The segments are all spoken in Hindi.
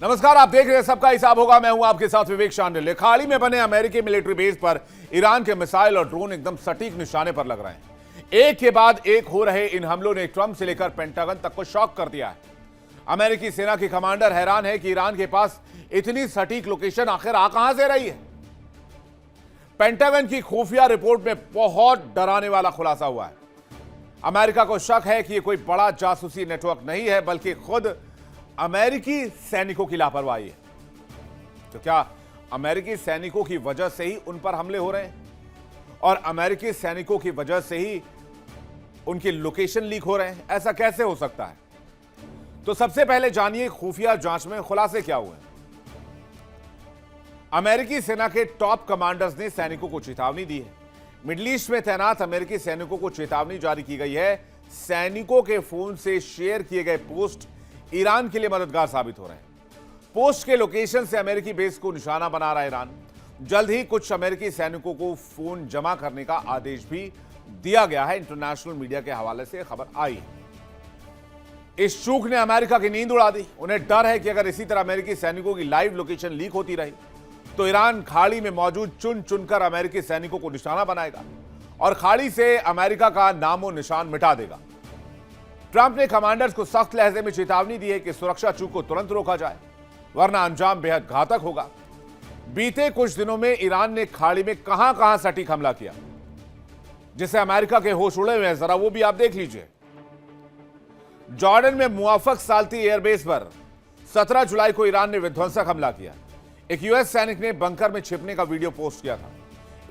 नमस्कार, आप देख रहे हैं सबका हिसाब होगा। मैं हूं आपके साथ विवेक शांडिल्य। खाड़ी में बने अमेरिकी मिलिट्री बेस पर ईरान के मिसाइल और ड्रोन एकदम सटीक निशाने पर लग रहे हैं। एक के बाद एक हो रहे इन हमलों ने ट्रंप से लेकर पेंटागन तक को शॉक कर दिया है। अमेरिकी सेना की कमांडर हैरान है कि ईरान के पास इतनी सटीक लोकेशन आखिर आ कहां से रही है। पेंटागन की खुफिया रिपोर्ट में बहुत डराने वाला खुलासा हुआ है। अमेरिका को शक है कि यह कोई बड़ा जासूसी नेटवर्क नहीं है, बल्कि खुद अमेरिकी सैनिकों की लापरवाही है। तो क्या अमेरिकी सैनिकों की वजह से ही उन पर हमले हो रहे हैं और अमेरिकी सैनिकों की वजह से ही उनकी लोकेशन लीक हो रहे हैं? ऐसा कैसे हो सकता है? तो सबसे पहले जानिए खुफिया जांच में खुलासे क्या हुए। अमेरिकी सेना के टॉप कमांडर्स ने सैनिकों को चेतावनी दी है। मिडिल ईस्ट में तैनात अमेरिकी सैनिकों को चेतावनी जारी की गई है। सैनिकों के फोन से शेयर किए गए पोस्ट ईरान के लिए मददगार साबित हो रहे हैं। पोस्ट के लोकेशन से अमेरिकी बेस को निशाना बना रहा है ईरान। जल्द ही कुछ अमेरिकी सैनिकों को फोन जमा करने का आदेश भी दिया गया है। इंटरनेशनल मीडिया के हवाले से खबर आई है। इस चूक ने अमेरिका की नींद उड़ा दी। उन्हें डर है कि अगर इसी तरह अमेरिकी सैनिकों की लाइव लोकेशन लीक होती रही तो ईरान खाड़ी में मौजूद चुन चुनकर अमेरिकी सैनिकों को निशाना बनाएगा और खाड़ी से अमेरिका का नामो निशान मिटा देगा। ट्रंप ने कमांडर्स को सख्त लहजे में चेतावनी दी है कि सुरक्षा चूक को तुरंत रोका जाए, वरना अंजाम बेहद घातक होगा। बीते कुछ दिनों में ईरान ने खाड़ी में कहां कहां सटीक हमला किया, जिससे अमेरिका के होश उड़े हुए हैं, जरा वो भी आप देख लीजिए। जॉर्डन में मुआफक साल्ती एयरबेस पर 17 जुलाई को ईरान ने विध्वंसक हमला किया। एक यूएस सैनिक ने बंकर में छिपने का वीडियो पोस्ट किया था।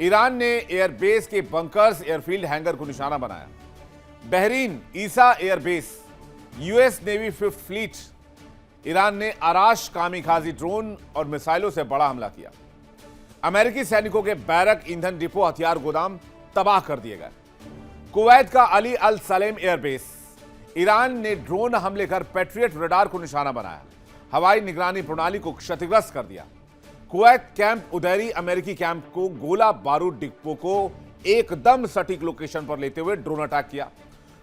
ईरान ने एयरबेस के बंकर्स, एयरफील्ड हैंगर को निशाना बनाया। Bahrain Isa airbase, US Navy fifth fleet, Iran ने आराश कामिकाजी ड्रोन और मिसाइलों से बड़ा हमला किया। अमेरिकी सैनिकों के बैरक, ईंधन डिपो, हथियार गोदाम तबाह कर दिए गए। कुवैत का अली अल सलेम एयरबेस, ईरान ने ड्रोन हमले कर पैट्रियट रडार को निशाना बनाया। हवाई निगरानी प्रणाली को क्षतिग्रस्त कर दिया। कुवैत कैंप उदैरी अमेरिकी कैंप को गोला बारूद डिपो को एकदम सटीक लोकेशन पर लेते हुए ड्रोन अटैक किया।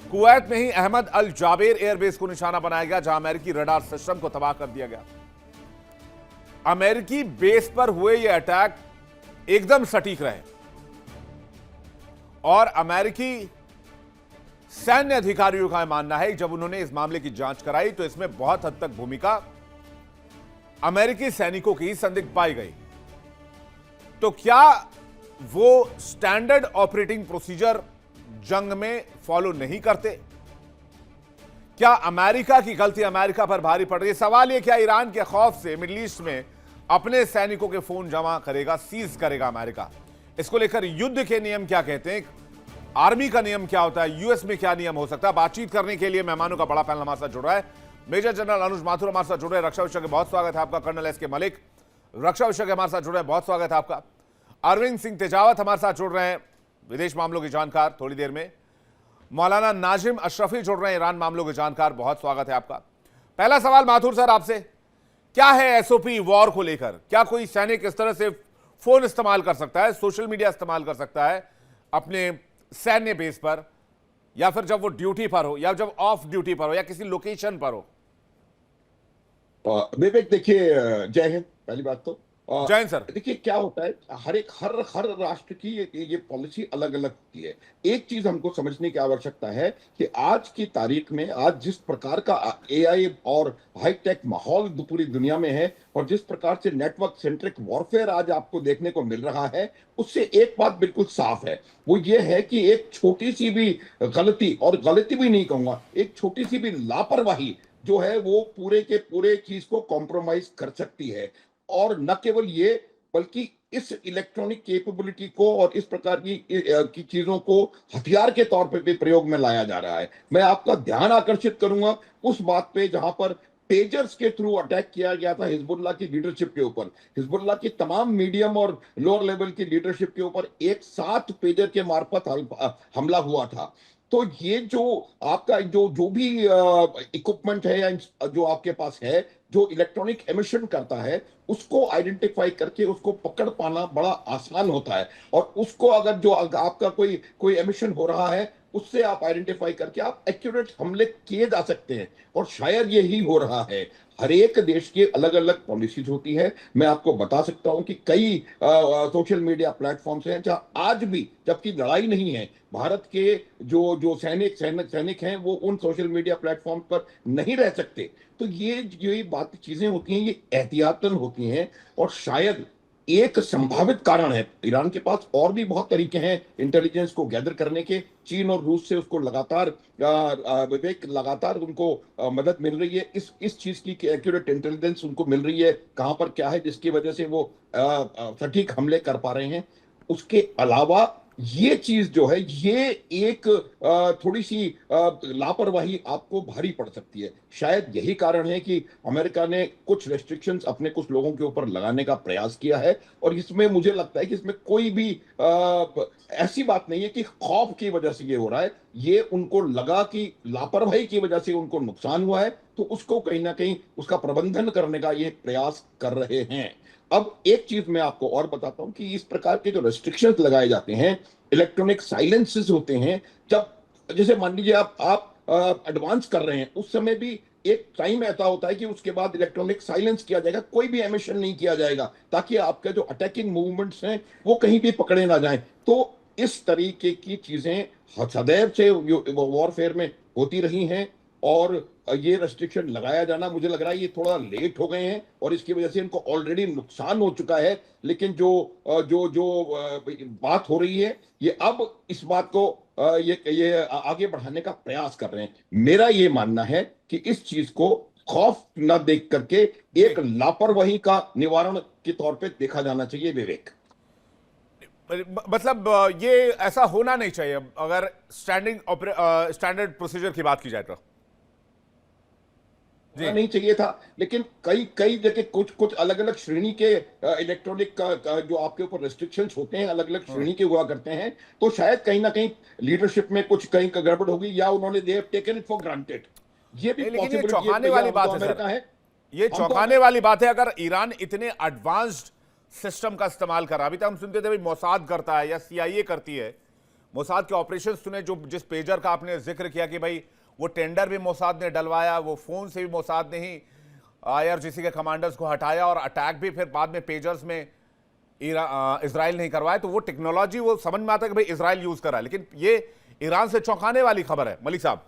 कुवैत में ही अहमद अल जाबेर एयरबेस को निशाना बनाया गया, जहां अमेरिकी रडार सिस्टम को तबाह कर दिया गया। अमेरिकी बेस पर हुए ये अटैक एकदम सटीक रहे और अमेरिकी सैन्य अधिकारियों का मानना है जब उन्होंने इस मामले की जांच कराई तो इसमें बहुत हद तक भूमिका अमेरिकी सैनिकों की संदिग्ध पाई गई। तो क्या वो स्टैंडर्ड ऑपरेटिंग प्रोसीजर जंग में फॉलो नहीं करते? क्या अमेरिका की गलती अमेरिका पर भारी पड़ रही है? सवाल यह, क्या ईरान के खौफ से मिडिल ईस्ट में अपने सैनिकों के फोन जमा करेगा, सीज करेगा अमेरिका? इसको लेकर युद्ध के नियम क्या कहते हैं, आर्मी का नियम क्या होता है, यूएस में क्या नियम हो सकता है? बातचीत करने के लिए मेहमानों का बड़ा पैनल हमारे साथ जुड़ रहा है। मेजर जनरल अनुज माथुर हमारे साथ जुड़ रहे हैं, रक्षा विषय के बहुत स्वागत है आपका। कर्नल एस के मलिक रक्षा विषय के हमारे साथ जुड़ रहे हैं, बहुत स्वागत है आपका। अरविंद सिंह तेजावत हमारे साथ जुड़ रहे हैं, विदेश मामलों के जानकार, थोड़ी देर में। मौलाना नाजिम अशरफी जुड़ रहे हैं, ईरान मामलों के जानकार, बहुत स्वागत है आपका। पहला सवाल माथुर सर आपसे, क्या है एसओपी वॉर को लेकर? क्या कोई सैनिक इस तरह से फोन इस्तेमाल कर सकता है, सोशल मीडिया इस्तेमाल कर सकता है अपने सैन्य बेस पर, या फिर जब वो ड्यूटी पर हो, या जब ऑफ ड्यूटी पर हो, या किसी लोकेशन पर हो? विवेक देखिए, जय हिंद। पहली बात तो जय हिंद सर। देखिए क्या होता है, हर राष्ट्र की ये पॉलिसी अलग अलग होती है। एक चीज हमको समझने की आवश्यकता है कि आज की तारीख में, आज जिस प्रकार का एआई और हाईटेक माहौल पूरी दुनिया में है और जिस प्रकार से नेटवर्क सेंट्रिक वॉरफेयर आज आपको देखने को मिल रहा है, उससे एक बात बिल्कुल साफ है, वो ये है कि एक छोटी सी भी गलती, और गलती भी नहीं कहूंगा, एक छोटी सी भी लापरवाही जो है वो पूरे के पूरे चीज को कॉम्प्रोमाइज कर सकती है। और न केवल ये, बल्कि इस इलेक्ट्रॉनिक कैपेबिलिटी को और इस प्रकार की चीजों को हथियार के तौर पे भी प्रयोग में लाया जा रहा है। मैं आपका ध्यान आकर्षित करूंगा उस बात पे जहां पर पेजर्स के थ्रू अटैक किया गया था हिजबुल्लाह की लीडरशिप के ऊपर। हिजबुल्लाह की तमाम मीडियम और लोअर लेवल की लीडरशिप के ऊपर एक साथ पेजर के मार्फत हमला हुआ था। तो ये जो आपका जो भी इक्विपमेंट है या जो आपके पास है, जो इलेक्ट्रॉनिक एमिशन करता है, उसको आइडेंटिफाई करके उसको पकड़ पाना बड़ा आसान होता है। और उसको अगर जो आपका कोई एमिशन हो रहा है, उससे आप आइडेंटिफाई करके आप एक्यूरेट हमले किए जा सकते हैं। और शायद यही हो रहा है। हर एक देश की अलग अलग पॉलिसीज होती है। मैं आपको बता सकता हूं कि कई सोशल मीडिया प्लेटफॉर्म्स हैं जहां आज भी, जबकि लड़ाई नहीं है, भारत के जो जो सैनिक हैं वो उन सोशल मीडिया प्लेटफॉर्म पर नहीं रह सकते। तो ये बात चीजें होती हैं, ये एहतियातन होती हैं। और शायद एक संभावित कारण है, ईरान के पास और भी बहुत तरीके हैं इंटेलिजेंस को गैदर करने के। चीन और रूस से उसको लगातार विवेक, लगातार उनको मदद मिल रही है इस चीज की कि एक्यूरेट इंटेलिजेंस उनको मिल रही है कहां पर क्या है, जिसकी वजह से वो सटीक हमले कर पा रहे हैं। उसके अलावा ये चीज जो है, ये एक थोड़ी सी लापरवाही आपको भारी पड़ सकती है। शायद यही कारण है कि अमेरिका ने कुछ रेस्ट्रिक्शंस अपने कुछ लोगों के ऊपर लगाने का प्रयास किया है। और इसमें मुझे लगता है कि इसमें कोई भी ऐसी बात नहीं है कि खौफ की वजह से ये हो रहा है। ये उनको लगा कि लापरवाही की वजह से उनको नुकसान हुआ है, तो उसको कहीं ना कहीं उसका प्रबंधन करने का ये प्रयास कर रहे हैं। अब एक चीज मैं आपको और बताता हूं कि इस प्रकार के जो रेस्ट्रिक्शंस लगाए जाते हैं, इलेक्ट्रॉनिक साइलेंसेस होते हैं, जब जैसे मान लीजिए आप एडवांस कर रहे हैं, उस समय भी एक टाइम ऐसा होता है कि उसके बाद इलेक्ट्रॉनिक साइलेंस किया जाएगा, कोई भी एमिशन नहीं किया जाएगा, ताकि आपके जो अटैकिंग मूवमेंट्स हैं वो कहीं भी पकड़े ना जाएं। तो इस तरीके की चीजें सदैव से वॉरफेयर में होती रही हैं। और ये रेस्ट्रिक्शन लगाया जाना, मुझे लग रहा है ये थोड़ा लेट हो गए हैं और इसकी वजह से इनको ऑलरेडी नुकसान हो चुका है। लेकिन जो बात हो रही है, ये अब इस बात को ये आगे बढ़ाने का प्रयास कर रहे हैं। मेरा ये मानना है कि इस चीज को खौफ न देख करके एक लापरवाही का निवारण के तौर पे देखा जाना चाहिए, विवेक। मतलब ये ऐसा होना नहीं चाहिए अगर स्टैंडर्ड प्रोसीजर की बात की जाए तो। जी। नहीं चाहिए था, लेकिन कई कई जगह कुछ कुछ अलग अलग श्रेणी के इलेक्ट्रॉनिक का जो आपके ऊपर रेस्ट्रिक्शंस होते हैं, अलग अलग श्रेणी के हुआ करते हैं। तो शायद कहीं ना कहीं लीडरशिप में कुछ कहीं का गड़बड़ होगी, या उन्होंने they have taken it for granted. ये भी लेकिन ये पॉसिबिलिटी चौंकाने वाली बात है अमेरिका सर। है। ये चौंकाने वाली बात है अगर ईरान इतने एडवांस्ड सिस्टम का इस्तेमाल कर रहा। अभी तक हम सुनते थे भाई मोसाद करता है या सीआईए करती है। मोसाद के ऑपरेशंस सुने, जो जिस पेजर का आपने जिक्र किया कि भाई वो टेंडर भी मोसाद ने डलवाया, वो फोन से भी मोसाद ने ही आईआरजीसी के कमांडर्स को हटाया, और अटैक भी फिर बाद में पेजर्स में इजराइल नहीं करवाया। तो वो टेक्नोलॉजी वो समझ में आता है कि भाई इजराइल यूज कर रहा है। लेकिन ये ईरान से चौंकाने वाली खबर है। मलिक साहब।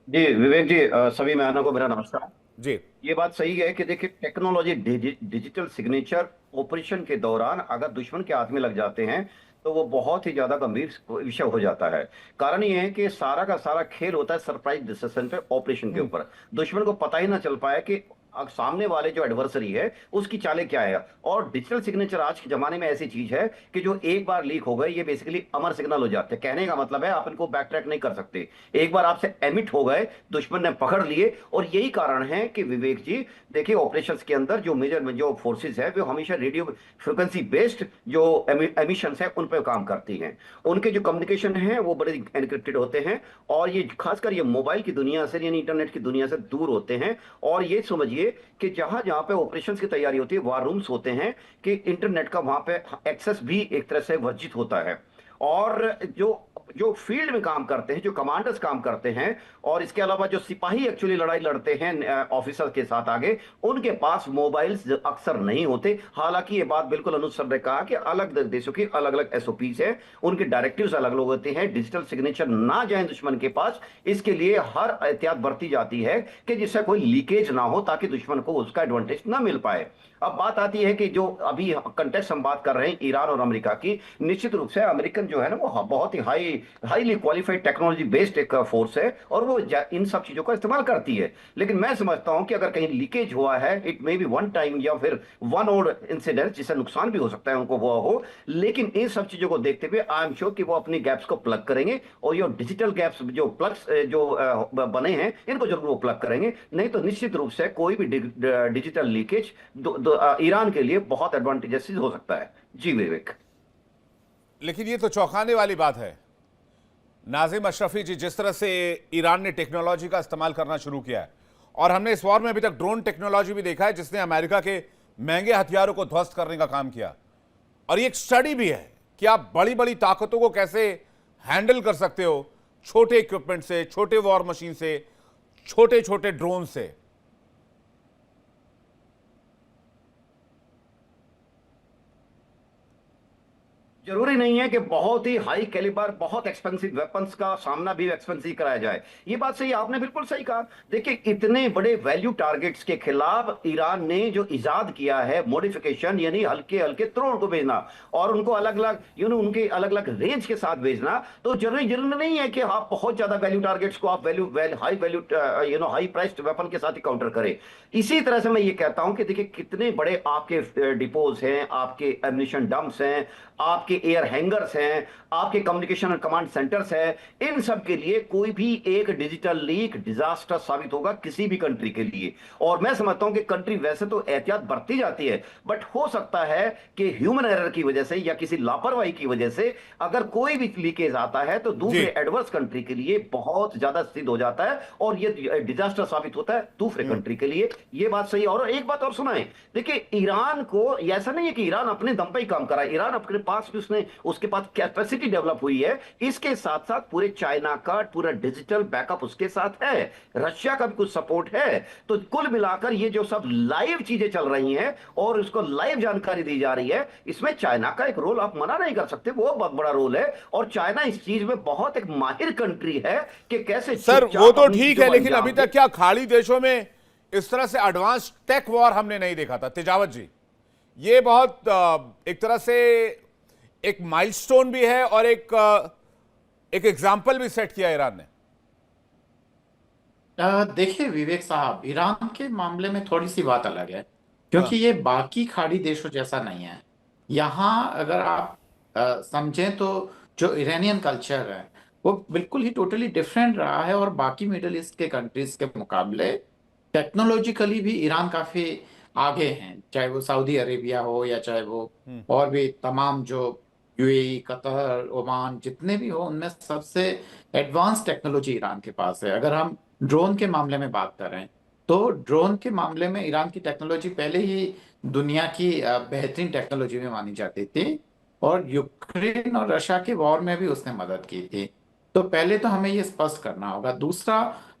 जी विवेक जी, सभी मेहमानों को मेरा नमस्कार। जी। ये बात सही है कि देखिए टेक्नोलॉजी, डिजिटल सिग्नेचर ऑपरेशन के दौरान अगर दुश्मन के हाथ में लग जाते हैं तो वो बहुत ही ज्यादा गंभीर विषय हो जाता है। कारण ये है कि सारा का सारा खेल होता है सरप्राइज डिसीजन पे, ऑपरेशन के ऊपर। दुश्मन को पता ही ना चल पाया कि सामने वाले जो एडवर्सरी है उसकी चालें क्या है। और डिजिटल सिग्नेचर आज के जमाने में ऐसी चीज है कि जो एक बार लीक हो गए ये बेसिकली अमर सिग्नल हो जाते हैं। कहने का मतलब है आप इनको बैक ट्रैक नहीं कर सकते, एक बार आपसे एमिट हो गए, दुश्मन ने पकड़ लिए। और यही कारण है कि विवेक जी देखिए, ऑपरेशंस के अंदर जो मेजर जो फोर्सेस है वो हमेशा रेडियो फ्रिक्वेंसी बेस्ड जो एमिशंस है उन पर काम करती हैं। उनके जो कम्युनिकेशन है वो बड़े एनक्रिप्टेड होते हैं, और ये खासकर ये मोबाइल की दुनिया से यानी इंटरनेट की दुनिया से दूर होते हैं। और ये समझिए कि जहां जहां पे ऑपरेशंस की तैयारी होती है, वार रूम्स होते हैं, कि इंटरनेट का वहां पे एक्सेस भी एक तरह से वर्जित होता है। और जो जो फील्ड में काम करते हैं, जो कमांडर्स काम करते हैं, और इसके अलावा जो सिपाही एक्चुअली लड़ाई लड़ते हैं ऑफिसर के साथ आगे, उनके पास मोबाइल्स अक्सर नहीं होते। हालांकि ये बात बिल्कुल अनुज सर ने कहा कि अलग देशों की अलग अलग एसओपीज है, उनके डायरेक्टिव्स अलग अलग होते हैं। डिजिटल सिग्नेचर ना जाए दुश्मन के पास, इसके लिए हर एहतियात बरती जाती है कि जिससे कोई लीकेज ना हो, ताकि दुश्मन को उसका एडवांटेज ना मिल पाए। अब बात आती है कि जो अभी कंटेक्स्ट हम बात कर रहे हैं ईरान और अमेरिका की, निश्चित रूप से अमेरिकन जो है ना वो बहुत ही हाईली क्वालिफाइड टेक्नोलॉजी बेस्ड एक फोर्स है, और वो इन सब चीजों का इस्तेमाल करती है। लेकिन मैं समझता हूं कि अगर कहीं लीकेज हुआ है, it may be one time या फिर वन और इंसिडेंट, जिससे नुकसान भी हो सकता है उनको हुआ हो, लेकिन इन सब चीजों को देखते हुए आई एम श्योर कि वो अपनी गैप्स को प्लग करेंगे, और ये डिजिटल गैप्स जो प्लग्स जो बने हैं इनको जरूर वो प्लग करेंगे। नहीं तो निश्चित रूप से कोई भी डिजिटल लीकेज ईरान के लिए बहुत एडवांटेजेस हो सकता है। जी विवेक। लेकिन ये तो चौंकाने वाली बात है नाजिम अशरफी जी, जिस तरह से ईरान ने टेक्नोलॉजी का इस्तेमाल करना शुरू किया है। और हमने इस वॉर में अभी तक ड्रोन टेक्नोलॉजी भी देखा है जिसने अमेरिका के महंगे हथियारों को ध्वस्त करने का काम किया। और ये एक स्टडी भी है कि आप बड़ी बड़ी ताकतों को कैसे हैंडल कर सकते हो, छोटे इक्विपमेंट से, छोटे वॉर मशीन से, छोटे छोटे ड्रोन से। जरूरी नहीं है कि बहुत ही हाई कैलिबर, बहुत एक्सपेंसिव वेपन्स का सामना भी एक्सपेंसिव कराया जाए। ये बात सही, आपने बिल्कुल सही कहा। देखिए, इतने बड़े वैल्यू टारगेट्स के खिलाफ ईरान ने जो इजाद किया है मॉडिफिकेशन, यानी हल्के हल्के ड्रोन को भेजना और उनको अलग अलग उनके अलग अलग रेंज के साथ भेजना, तो जरूरी नहीं है कि आप बहुत ज्यादा वैल्यू टारगेट्स को आप high value high priced weapon के साथ ही काउंटर करें। इसी तरह से मैं ये कहता हूं कि देखिए, कितने बड़े आपके डिपोज हैं, आपके एम्यूनिशन डंप्स हैं, आपके एयर हैंगर्स हैं, आपके कम्युनिकेशन और कमांड सेंटर्स हैं। इन सब के लिए कोई भी एक डिजिटल लीक डिजास्टर साबित होगा किसी भी कंट्री के लिए। और मैं समझता हूं कि कंट्री वैसे तो एहतियात बरती जाती है, बट हो सकता है कि ह्यूमन एरर की वजह से या किसी लापरवाही की वजह से अगर कोई भी लीकेज आता है तो जी। दूसरे एडवर्स कंट्री के लिए बहुत ज्यादा सिद्ध हो जाता है और ये डिजास्टर साबित होता है दूसरे कंट्री के लिए। ये बात सही है। और एक बात और सुनाए, देखिए, ईरान को ऐसा नहीं है कि ईरान अपने दम पे ही काम कर रहा है। ईरान अपने पास भी उसके पास कैपेसिटी डेवलप हुई है। इसके साथ साथ पूरे चाइना का पूरा डिजिटल बैकअप उसके साथ है, रशिया का भी कुछ सपोर्ट है। तो कुल मिलाकर ये जो सब लाइव चीजें चल रही हैं और उसको लाइव जानकारी दी जा रही है, इसमें चाइना का एक रोल आप मना नहीं कर सकते, वो बहुत बड़ा रोल है। और चाइना इस चीज में बहुत एक माहिर कंट्री है कि कैसे सर चुपचाप वो तो अपनी ठीक चीजों है, को लेकिन अंजाम अभी दे। तक क्या खाड़ी देशों में इस तरह से एडवांस टेक वॉर हमने नहीं देखा था तेजावत जी। ये बहुत एक तरह से एक माइलस्टोन भी है और एक एग्जाम्पल भी सेट किया ईरान ने। देखिए विवेक साहब, ईरान के मामले में थोड़ी सी बात अलग है, हाँ। क्योंकि ये बाकी खाड़ी देशों जैसा नहीं है। यहाँ अगर आप समझें तो जो इरानियन कल्चर है वो बिल्कुल ही टोटली डिफरेंट रहा है, और बाकी मिडिल ईस्ट के कंट्रीज के मुकाबले टेक्नोलॉजिकली भी ईरान काफी आगे हैं, चाहे वो सऊदी अरेबिया हो या चाहे वो और भी तमाम जो यूएई, कतर, ओमान जितने भी हो, उनमें सबसे एडवांस टेक्नोलॉजी ईरान के पास है। अगर हम ड्रोन के मामले में बात करें तो ड्रोन के मामले में ईरान की टेक्नोलॉजी पहले ही दुनिया की बेहतरीन टेक्नोलॉजी में मानी जाती थी, और यूक्रेन और रशिया के वॉर में भी उसने मदद की थी। तो पहले तो हमें ये स्पष्ट करना होगा। दूसरा,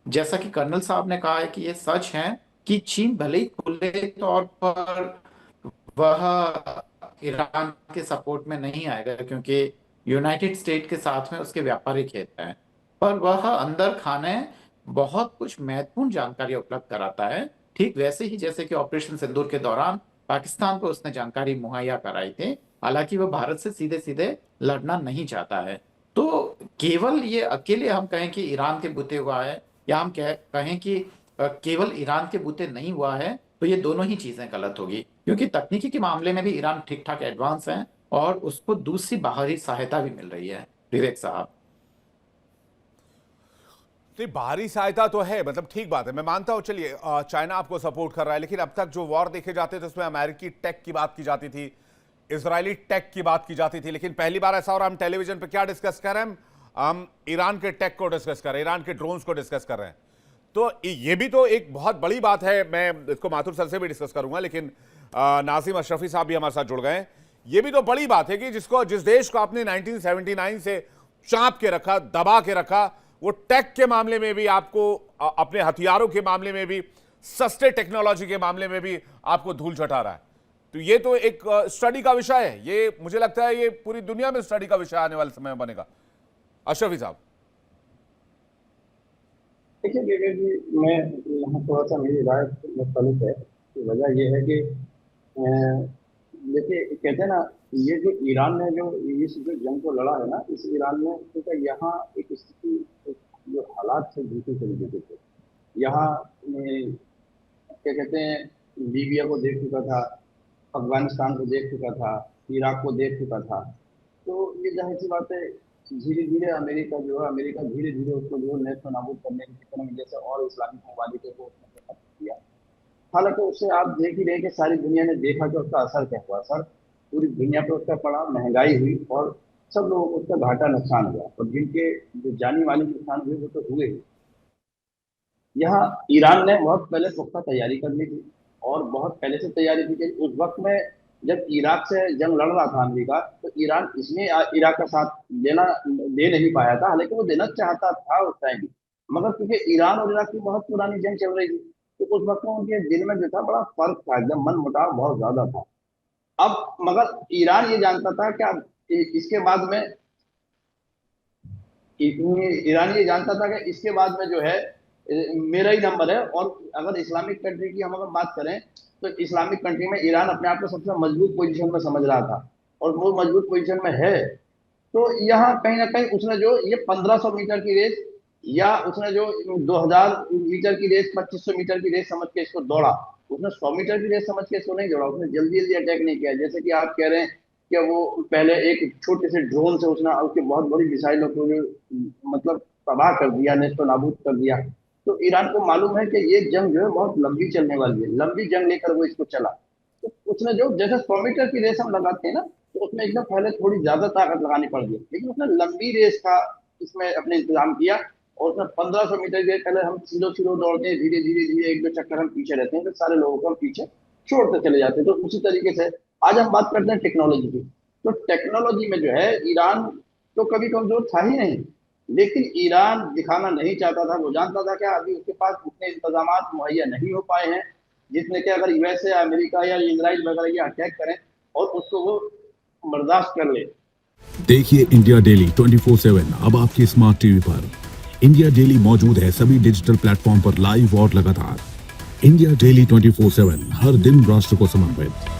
जैसा कि कर्नल साहब ने कहा है कि ये सच है कि चीन भले ही खुले तौर पर वह ईरान के सपोर्ट में नहीं आएगा, क्योंकि यूनाइटेड स्टेट के साथ में उसके व्यापारिक हित हैं, पर वह अंदर खाने बहुत कुछ महत्वपूर्ण जानकारी उपलब्ध कराता है, ठीक वैसे ही जैसे कि ऑपरेशन सिंदूर के दौरान पाकिस्तान को उसने जानकारी मुहैया कराई थी। हालांकि वह भारत से सीधे सीधे लड़ना नहीं चाहता है। तो केवल ये अकेले हम कहें कि ईरान के बुते हुआ है, या हम कहें कि केवल ईरान के बुते नहीं हुआ है, तो ये दोनों ही चीजें गलत होगी, क्योंकि तकनीकी के मामले में भी ईरान ठीक ठाक एडवांस है और उसको दूसरी बाहरी सहायता भी मिल रही है। विवेक साहब, तो बाहरी सहायता तो है, मतलब ठीक बात है, मैं मानता हूं। चलिए, चाइना आपको सपोर्ट कर रहा है, लेकिन अब तक जो वॉर देखे जाते थे उसमें अमेरिकी टेक की बात की जाती थी, इजरायली टेक की बात की जाती थी, लेकिन पहली बार ऐसा हो रहा है हम टेलीविजन पे क्या डिस्कस कर रहे हैं, हम ईरान के टेक को डिस्कस कर रहे हैं, ईरान के ड्रोन्स को डिस्कस कर रहे हैं। तो ये भी तो एक बहुत बड़ी बात है। मैं इसको माथुर सर से भी डिस्कस करूंगा, लेकिन नाजिम अशरफी साहब भी हमारे साथ जुड़ गए हैं। ये भी तो बड़ी बात है कि जिस देश को आपने 1979 से चांप के रखा, दबा के रखा, वो टेक के मामले में भी आपको, अपने हथियारों के मामले में भी, सस्ते टेक्नोलॉजी के मामले में भी आपको धूल चटा रहा है। तो ये तो एक स्टडी का विषय है। ये मुझे लगता है ये पूरी दुनिया में स्टडी का विषय आने वाले समय में बनेगा। अशरफी साहब, देखिए विवेक जी, मैं यहाँ थोड़ा सा मेरी राय मुख्तलिफ है। कि वजह यह है कि देखिए, कहते हैं ना, ये जो ईरान ने जो इस जो जंग को लड़ा है ना, इस ईरान में क्योंकि यहाँ एक स्थिति, जो हालात थे दूसरे तरीके के थे। यहाँ क्या कहते हैं, लीबिया को देख चुका था, अफगानिस्तान को देख चुका था, इराक को देख चुका था। तो ये जाहिर सी बात है, धीरे धीरे अमेरिका धीरे धीरे उसको जो है नेस्त नाबूद करने के चक्कर में जैसे और इस्लामिक ममालिक को उसने खत्म किया। हालांकि उससे आप देख ही रहे कि सारी दुनिया ने देखा कि उसका असर क्या हुआ। सर, पूरी दुनिया पर उसका पड़ा, महंगाई हुई और सब लोगों को उसका घाटा नुकसान हुआ, और जिनके जो जानी वाली नुकसान हुए वो तो हुए ही। यहाँ ईरान ने बहुत पहले पुख्ता तैयारी कर ली थी, और बहुत पहले से तैयारी की गई। उस वक्त में जब इराक से जंग लड़ रहा था अमेरिका, तो ईरान इसमें इराक का साथ दे नहीं पाया था, हालांकि वो देना चाहता था उस टाइम भी, मगर क्योंकि ईरान और इराक की बहुत पुरानी जंग चल रही थी, तो उस वक्त में उनके दिल में जो था बड़ा फर्क था, एकदम मन मुटाव बहुत ज्यादा था। अब मगर ईरान ये जानता था कि इसके बाद में ईरान ये जानता था कि इसके बाद में जो है मेरा ही नंबर है, और अगर इस्लामिक कंट्री की हम अगर बात करें तो इस्लामिक कंट्री में ईरान अपने आप को सबसे मजबूत पोजीशन में समझ रहा था, और वो मजबूत पोजीशन में है। तो यहाँ कहीं ना कहीं उसने जो ये 1500 मीटर की रेस, या उसने जो 2000 मीटर की रेस, 2500 मीटर की रेस समझ के इसको दौड़ा, उसने 100 मीटर की रेस समझ के इसको नहीं दौड़ा, उसने जल्दी जल्दी अटैक नहीं किया। जैसे कि आप कह रहे हैं कि वो पहले एक छोटे से ड्रोन से उसने उसकी बहुत बड़ी मिसाइलों को जो मतलब तबाह कर दिया, नेस्तो नाबूद कर दिया। तो ईरान को मालूम है कि ये जंग जो है बहुत लंबी चलने वाली है, लंबी जंग लेकर वो इसको चला। तो उसने जो जैसे 100 मीटर की रेस हम लगाते हैं ना, तो उसमें एकदम पहले थोड़ी ज्यादा ताकत लगानी पड़ती है, लेकिन उसने लंबी रेस का इसमें अपने इंतजाम किया, और उसने 1500 मीटर के पहले हम स्लो स्लो दौड़ते हैं, धीरे धीरे धीरे एक दो चक्कर हम पीछे रहते हैं, फिर सारे लोगों को हम पीछे छोड़ते चले जाते हैं। तो उसी तरीके से आज हम बात करते हैं टेक्नोलॉजी की। तो टेक्नोलॉजी में जो है ईरान तो कभी कमजोर था ही नहीं, लेकिन ईरान दिखाना नहीं चाहता था। वो जानता था कि अभी उसके पास उतने इंतजाम मुहैया नहीं हो पाए हैं जितने कि अगर यूएसए, अमेरिका या इजराइल वगैरह ये अटैक करें और उसको वो बर्दाश्त कर ले। देखिए इंडिया डेली 24/7 अब आपके स्मार्ट टीवी पर। इंडिया डेली मौजूद है सभी डिजिटल प्लेटफॉर्म पर लाइव और लगातार। इंडिया डेली 24/7 हर दिन राष्ट्र को समर्पित।